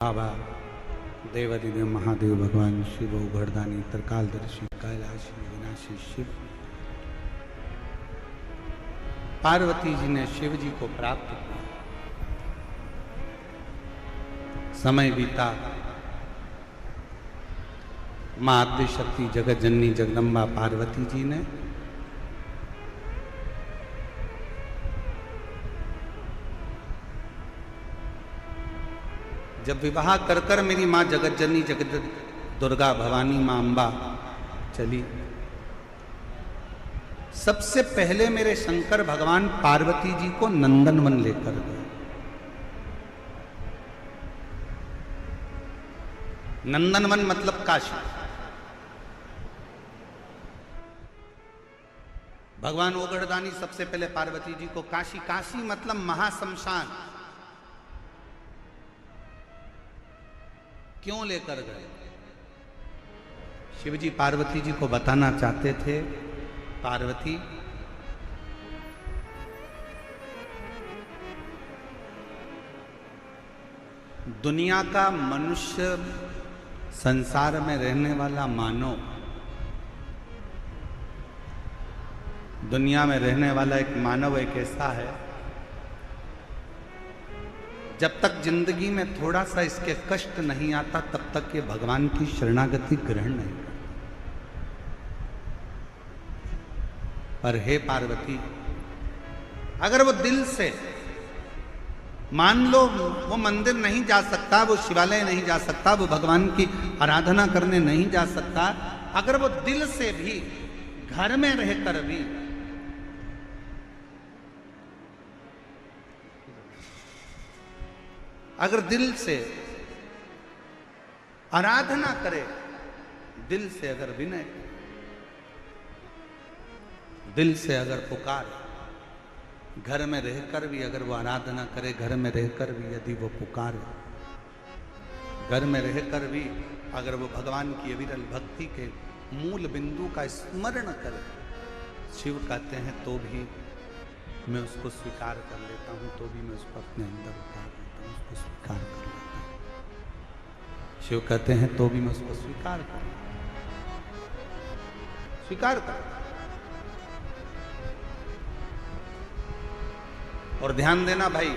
बाबा देवादिदेव महादेव भगवान शिव उघड़दानी त्रिकालदर्शी कैलाशी विनाशी शिव पार्वती जी ने शिव जी को प्राप्त किया। समय बीता, मां आद्य शक्ति जगत जननी जगदम्बा पार्वती जी ने जब विवाह कर कर मेरी मां जगत जननी जगत दुर्गा भवानी मां अंबा चली, सबसे पहले मेरे शंकर भगवान पार्वती जी को नंदनवन लेकर गए। नंदनवन मतलब काशी। भगवान ओगढ़दानी सबसे पहले पार्वती जी को काशी, काशी मतलब महाशमशान, क्यों लेकर गए? शिवजी पार्वती जी को बताना चाहते थे, पार्वती दुनिया का मनुष्य, संसार में रहने वाला मानव, दुनिया में रहने वाला एक मानव एक ऐसा है जब तक जिंदगी में थोड़ा सा इसके कष्ट नहीं आता तब तक ये भगवान की शरणागति ग्रहण नहीं करता। पर हे पार्वती, अगर वो दिल से मान लो वो मंदिर नहीं जा सकता, वो शिवालय नहीं जा सकता, वो भगवान की आराधना करने नहीं जा सकता, अगर वो दिल से भी घर में रहकर भी अगर दिल से आराधना करे, दिल से अगर विनय, दिल से अगर पुकार, घर में रहकर भी अगर वो आराधना करे, घर में रहकर भी यदि वो पुकारे, घर में रहकर भी अगर वो भगवान की अविरल भक्ति के मूल बिंदु का स्मरण करे, शिव कहते हैं तो भी मैं उसको स्वीकार कर लेता हूं, तो भी मैं उसको अपने अंदर उतार लेता हूं, उसको स्वीकार कर लेता हूं। शिव कहते हैं तो भी मैं उसको स्वीकार कर, स्वीकार कर। और ध्यान देना भाई,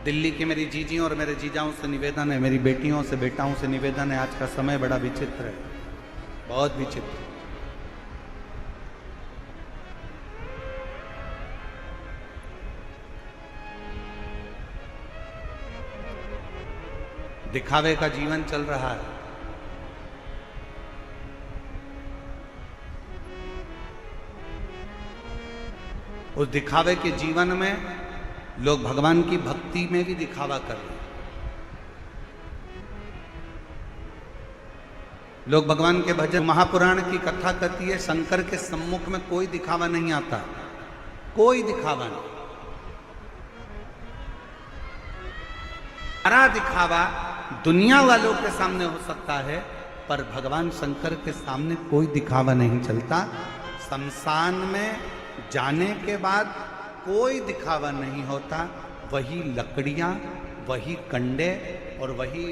दिल्ली की मेरी जीजियों और मेरे जीजाओं से निवेदन है, मेरी बेटियों से बेटाओं से निवेदन है, आज का समय बड़ा विचित्र है, बहुत विचित्र। दिखावे का जीवन चल रहा है। उस दिखावे के जीवन में लोग भगवान की भक्ति में भी दिखावा कर रहे हैं। लोग भगवान के भजन, महापुराण की कथा कहती है शंकर के सम्मुख में कोई दिखावा नहीं आता, कोई दिखावा नहीं। सारा दिखावा दुनिया वालों के सामने हो सकता है, पर भगवान शंकर के सामने कोई दिखावा नहीं चलता। शमशान में जाने के बाद कोई दिखावा नहीं होता, वही लकड़ियां, वही कंडे और वही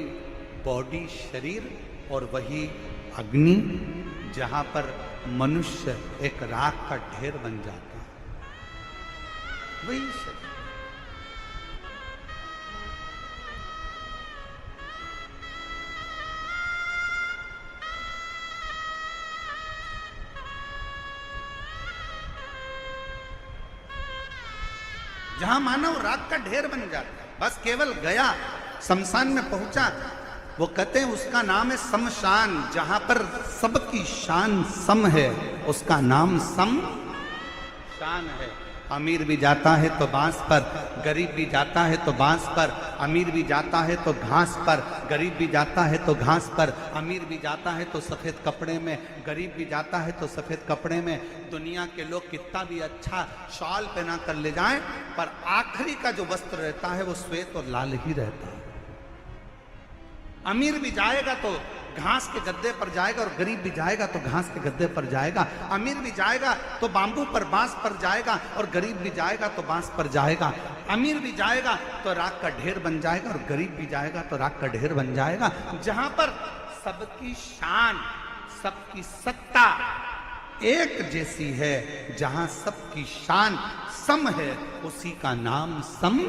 बॉडी शरीर और वही अग्नि, जहां पर मनुष्य एक राख का ढेर बन जाता है, वही शरीर। जहां मानव राख का ढेर बन जाता है, बस केवल गया, शमशान में पहुंचा, वो कहते हैं उसका नाम है शमशान, जहां पर सबकी शान सम है, उसका नाम शमशान है। अमीर भी जाता है तो बांस पर, गरीब भी जाता है तो बांस पर, अमीर भी जाता है तो घास पर, गरीब भी जाता है तो घास पर, अमीर भी जाता है तो सफेद कपड़े में, गरीब भी जाता है तो सफेद कपड़े में। दुनिया के लोग कितना भी अच्छा शॉल पहना कर ले जाएं, पर आखिरी का जो वस्त्र रहता है वो श्वेत और लाल ही रहता है। अमीर भी जाएगा तो घास के गद्दे पर जाएगा, और गरीब भी जाएगा तो घास के गद्दे पर जाएगा। अमीर भी जाएगा तो बांबू पर बांस पर जाएगा, और गरीब भी जाएगा तो बांस पर जाएगा। अमीर भी जाएगा तो राख का ढेर बन जाएगा, और गरीब भी जाएगा तो राख का ढेर बन जाएगा। जहां पर सबकी शान, सबकी सत्ता एक जैसी है, जहां सबकी शान सम है, उसी का नाम सम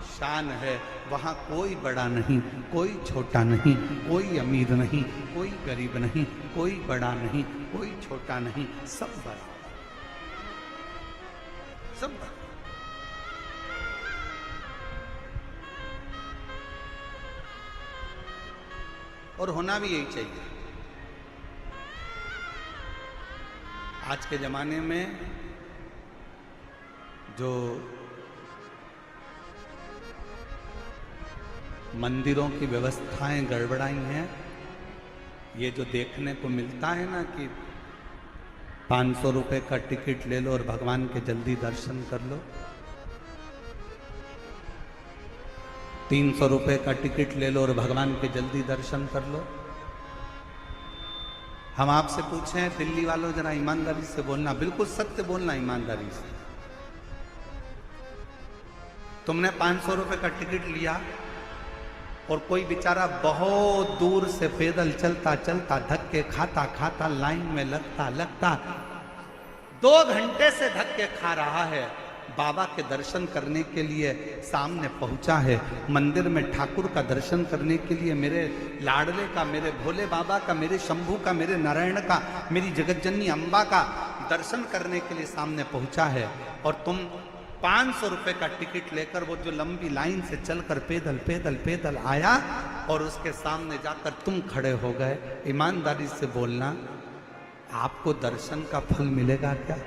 शान है। वहां कोई बड़ा नहीं, कोई छोटा नहीं, कोई अमीर नहीं, कोई गरीब नहीं, कोई बड़ा नहीं, कोई छोटा नहीं, सब बड़ा, सब बड़ा। और होना भी यही चाहिए। आज के जमाने में जो मंदिरों की व्यवस्थाएं गड़बड़ाई हैं, ये जो देखने को मिलता है ना कि 500 रुपए का टिकट ले लो और भगवान के जल्दी दर्शन कर लो, 300 रुपए का टिकट ले लो और भगवान के जल्दी दर्शन कर लो। हम आपसे पूछें, दिल्ली वालों जरा ईमानदारी से बोलना, बिल्कुल सत्य बोलना ईमानदारी से। तुमने 500 रुपए का टिकट लिया और कोई बेचारा बहुत दूर से पैदल चलता चलता, धक्के खाता खाता, लाइन में लगता लगता 2 घंटे से धक्के खा रहा है, बाबा के दर्शन करने के लिए सामने पहुंचा है। मंदिर में ठाकुर का दर्शन करने के लिए, मेरे लाडले का, मेरे भोले बाबा का, मेरे शंभू का, मेरे नारायण का, मेरी जगतजननी अम्बा का दर्शन करने के लिए सामने पहुंचा है, और तुम 500 रुपए का टिकट लेकर वो जो लंबी लाइन से चलकर पैदल पैदल पैदल आया, और उसके सामने जाकर तुम खड़े हो गए। ईमानदारी से बोलना, आपको दर्शन का फल मिलेगा क्या?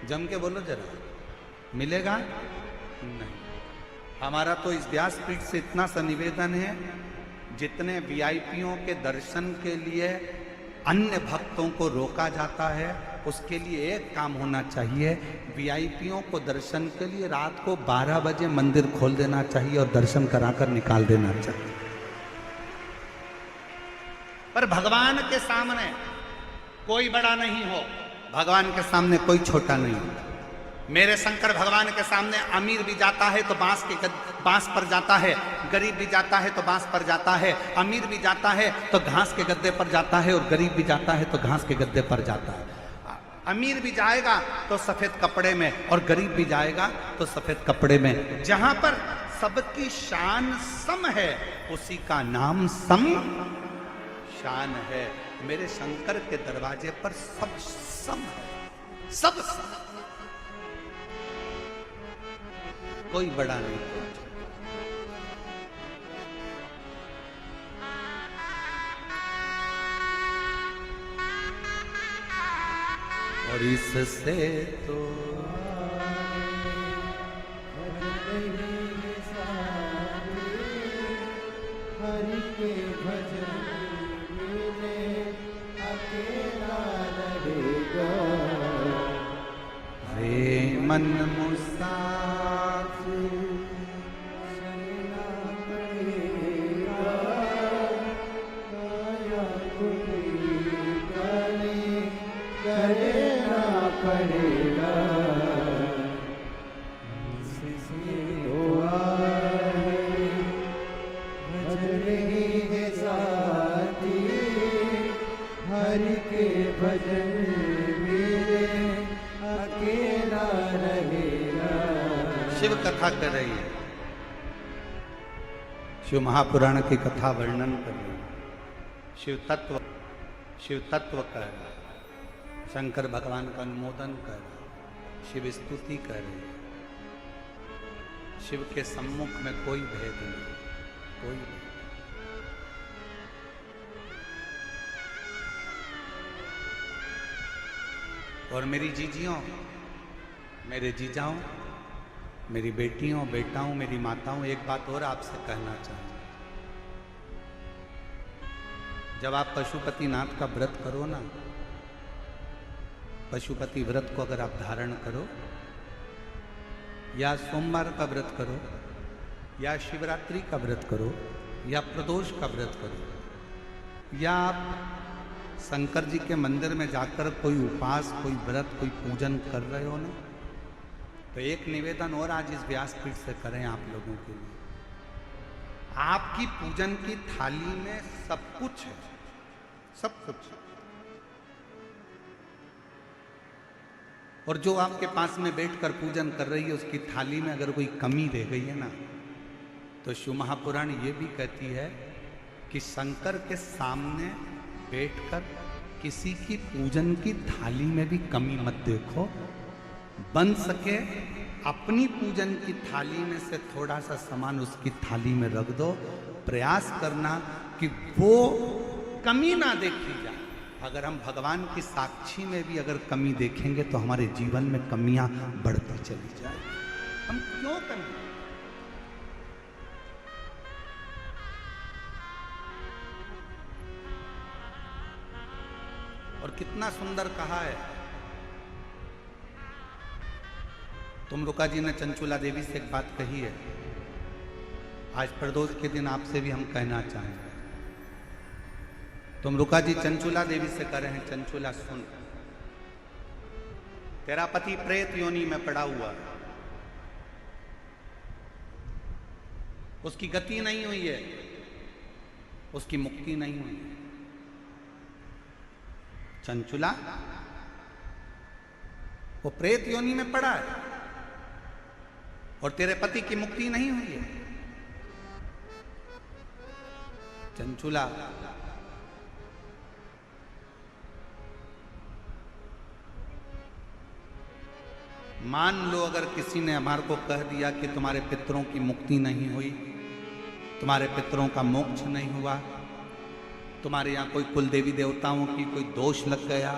जम के बोलो जरा, मिलेगा नहीं। हमारा तो इस व्यासपीठ से इतना सा निवेदन है, जितने वीआईपीओं के दर्शन के लिए अन्य भक्तों को रोका जाता है, उसके लिए एक काम होना चाहिए, वीआईपीओं को दर्शन के लिए रात को 12 बजे मंदिर खोल देना चाहिए और दर्शन कराकर निकाल देना चाहिए। पर भगवान के सामने कोई बड़ा नहीं हो, भगवान के सामने कोई छोटा नहीं हो। मेरे शंकर भगवान के सामने अमीर भी जाता है तो बांस पर जाता है, गरीब भी जाता है तो बांस पर जाता है, अमीर भी जाता है तो घास के गद्दे पर जाता है, और गरीब भी जाता है तो घास के गद्दे पर जाता है। अमीर भी जाएगा तो सफेद कपड़े में, और गरीब भी जाएगा तो सफेद कपड़े में। जहां पर सबकी शान सम है, उसी का नाम सम शान है। मेरे शंकर के दरवाजे पर सब सम है, सब सम, कोई बड़ा नहीं, और इससे तो हरि के भजन मिले, अकेला रहेगा रे मन मुसाफिर, चलना पड़ेगा, काया गुली गली करे पड़ेगा, हरि के भजन मेरे अकेला रहेगा। शिव कथा कर रही है, शिव महापुराण की कथा वर्णन कर रही है, शिव तत्व कह रहा है, शंकर भगवान का अनुमोदन कर रहे, शिव स्तुति कर रहे। शिव के सम्मुख में कोई भेद नहीं, कोई नहीं। और मेरी जीजियों, मेरे जीजाओं, मेरी बेटियों, बेटाओं, मेरी माताओं, एक बात और आपसे कहना चाहूँ। जब आप पशुपतिनाथ का व्रत करो ना, पशुपति व्रत को अगर आप धारण करो, या सोमवार का व्रत करो, या शिवरात्रि का व्रत करो, या प्रदोष का व्रत करो, या आप शंकर जी के मंदिर में जाकर कोई उपास, कोई व्रत, कोई पूजन कर रहे हो ना, तो एक निवेदन और आज इस व्यासपीठ से करें आप लोगों के लिए। आपकी पूजन की थाली में सब कुछ है, सब कुछ। और जो आपके पास में बैठकर पूजन कर रही है उसकी थाली में अगर कोई कमी रह गई है ना, तो शिव महापुराण ये भी कहती है कि शंकर के सामने बैठकर किसी की पूजन की थाली में भी कमी मत देखो। बन सके अपनी पूजन की थाली में से थोड़ा सा सामान उसकी थाली में रख दो। प्रयास करना कि वो कमी ना देखी जाए। अगर हम भगवान की साक्षी में भी अगर कमी देखेंगे तो हमारे जीवन में कमियां बढ़ती चली जाए। हम क्यों कमी? और कितना सुंदर कहा है। तुमरुका जी ने चंचुला देवी से एक बात कही है, आज प्रदोष के दिन आपसे भी हम कहना चाहें। तुमरुका जी चंचुला देवी से कह रहे हैं, चंचुला सुन, तेरा पति प्रेत योनि में पड़ा हुआ, उसकी गति नहीं हुई है, उसकी मुक्ति नहीं हुई है। चंचुला वो प्रेत योनि में पड़ा है और तेरे पति की मुक्ति नहीं हुई है। चंचुला मान लो अगर किसी ने हमारे को कह दिया कि तुम्हारे पितरों की मुक्ति नहीं हुई, तुम्हारे पितरों का मोक्ष नहीं हुआ, तुम्हारे यहाँ कोई कुल देवी देवताओं की कोई दोष लग गया,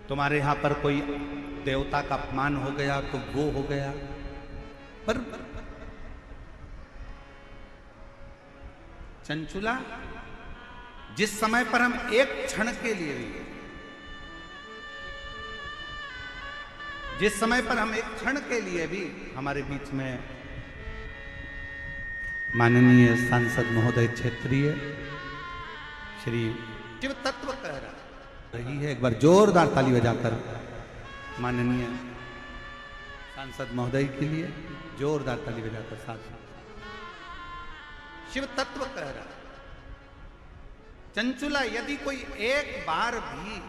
तुम्हारे यहाँ पर कोई देवता का अपमान हो गया तो वो हो गया। पर चंचुला, जिस समय पर हम एक क्षण के लिए भी, जिस समय पर हम एक क्षण के लिए भी हमारे बीच में माननीय सांसद महोदय क्षेत्रीय श्री शिव तत्व कह रही है, एक बार जोरदार ताली बजाकर माननीय सांसद महोदय के लिए जोरदार ताली बजाकर साथ शिव तत्व कह रहा। चंचुला, यदि कोई एक बार भी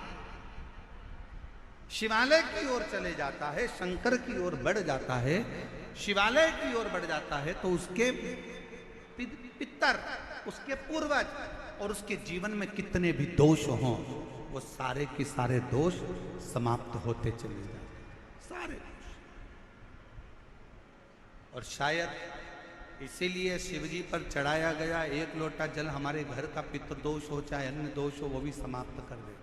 शिवालय की ओर चले जाता है, शंकर की ओर बढ़ जाता है, शिवालय की ओर बढ़ जाता है, तो उसके पितर, उसके पूर्वज और उसके जीवन में कितने भी दोष हों, वो सारे के सारे दोष समाप्त होते चले जाते, सारे दोष। और शायद इसीलिए शिवजी पर चढ़ाया गया एक लोटा जल हमारे घर का पितृदोष हो चाहे अन्य दोष हो, वो भी समाप्त कर देता।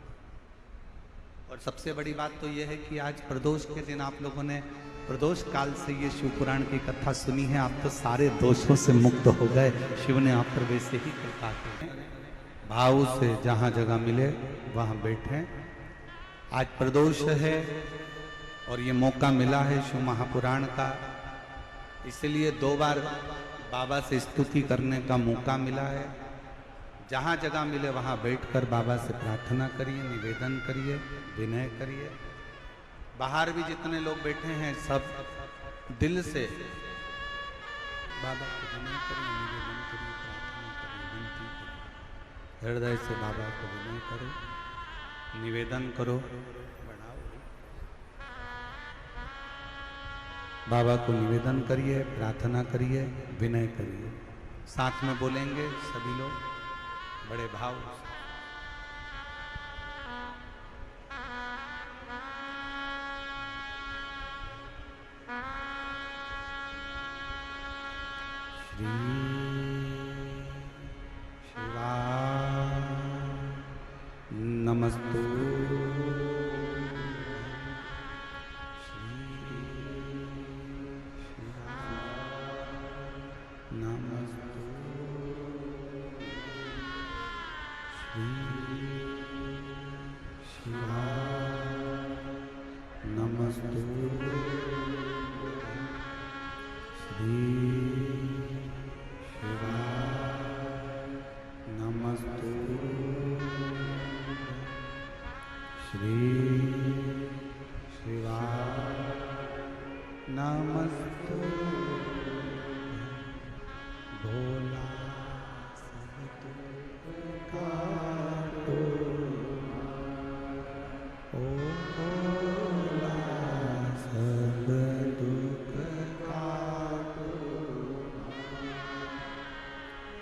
और सबसे बड़ी बात तो यह है कि आज प्रदोष के दिन आप लोगों ने प्रदोष काल से ये शिव पुराण की कथा सुनी है, आप तो सारे दोषों से मुक्त हो गए। शिव ने आप पर वैसे ही कृपा की। भाव से जहाँ जगह मिले वहाँ बैठे। आज प्रदोष है और ये मौका मिला है शिव महापुराण का, इसलिए 2 बार बाबा से स्तुति करने का मौका मिला है। जहाँ जगह मिले वहाँ बैठकर बाबा से प्रार्थना करिए, निवेदन करिए, विनय करिए। बाहर भी जितने लोग बैठे हैं सब दिल से बाबा को विनय करिए, निवेदन करिए, प्रार्थना करिए, विनती करिए। हृदय से बाबा को विनय करो, निवेदन करो, बढ़ाओ। बाबा को निवेदन करिए, प्रार्थना करिए, विनय करिए। साथ में बोलेंगे सभी लोग बड़े भाव से। श्री शिवाय नमस्तु।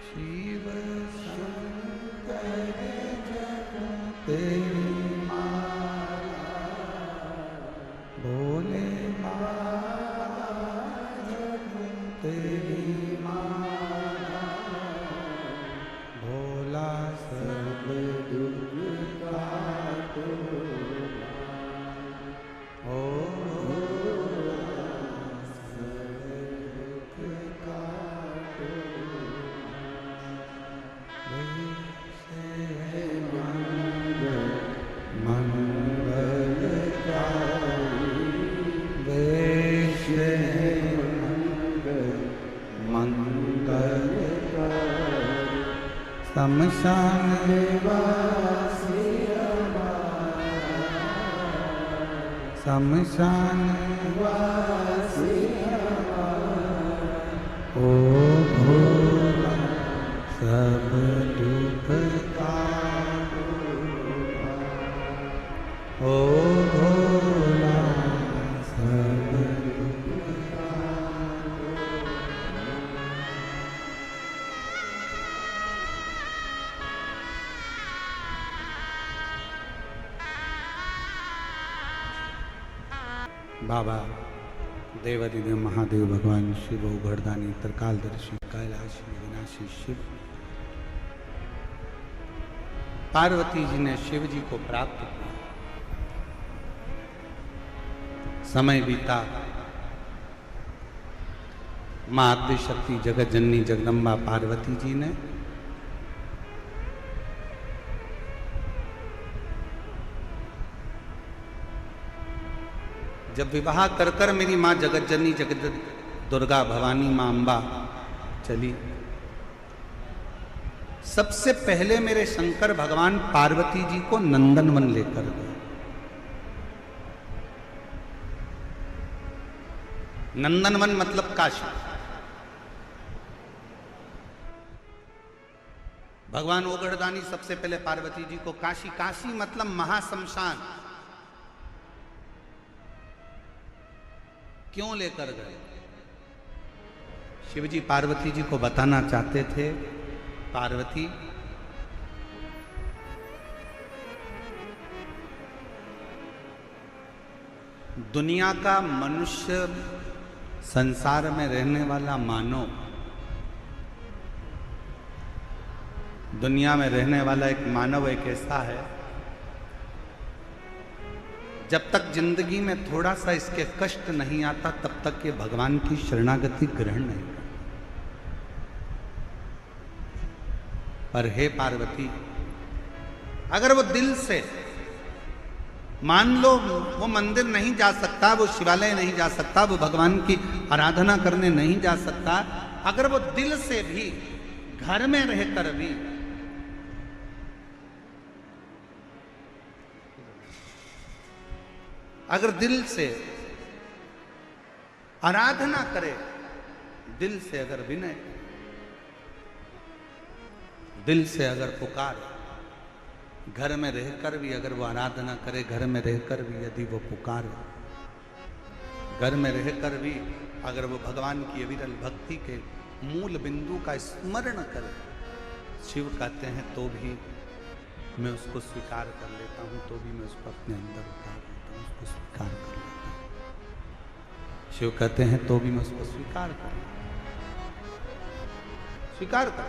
शिव शंकर जप तेरी माला, भोले बाबा जप तेरी माला, भोला सब दुख काटो ओ शमशान निवासी शमशान निवासी ओ भोला सब दुख काटो ओ भोला सब दुख काटो। बाबा देवादिदेव महादेव भगवान शिव उघड़दानी त्रिकालदर्शी कैलाशी विनाशी शिव पार्वती जी ने शिव जी को प्राप्त किया। समय बीता, मां आद्यशक्ति जगत जननी जगदम्बा पार्वती जी ने जब विवाह कर कर मेरी मां जगत जननी जगत दुर्गा भवानी मां अंबा चली, सबसे पहले मेरे शंकर भगवान पार्वती जी को नंदनवन लेकर गए। नंदनवन मतलब काशी। भगवान ओगढ़दानी सबसे पहले पार्वती जी को काशी, काशी मतलब महाशमशान, क्यों लेकर गए? शिवजी पार्वती जी को बताना चाहते थे, पार्वती दुनिया का मनुष्य, संसार में रहने वाला मानव, दुनिया में रहने वाला एक मानव एक ऐसा है जब तक जिंदगी में थोड़ा सा इसके कष्ट नहीं आता तब तक ये भगवान की शरणागति ग्रहण नहीं करता। पर हे पार्वती, अगर वो दिल से, मान लो वो मंदिर नहीं जा सकता, वो शिवालय नहीं जा सकता, वो भगवान की आराधना करने नहीं जा सकता, अगर वो दिल से भी घर में रहकर भी अगर दिल से आराधना करे, दिल से अगर विनय, दिल से अगर पुकारे, घर में रहकर भी अगर वो आराधना करे, घर में रहकर भी यदि वो पुकारे, घर में रहकर भी अगर वो भगवान की अविरल भक्ति के मूल बिंदु का स्मरण करे, शिव कहते हैं तो भी मैं उसको स्वीकार कर लेता हूं, तो भी मैं उसको अपने अंदर उतार लेता हूं, उसको स्वीकार कर लेता हूं। शिव कहते हैं तो भी मैं उसको स्वीकार कर लेता हूं, स्वीकार कर।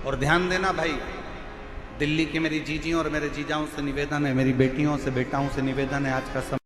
और ध्यान देना भाई, दिल्ली की मेरी जीजियों और मेरे जीजाओं से निवेदन है, मेरी बेटियों से बेटाओं से निवेदन है, आज का समय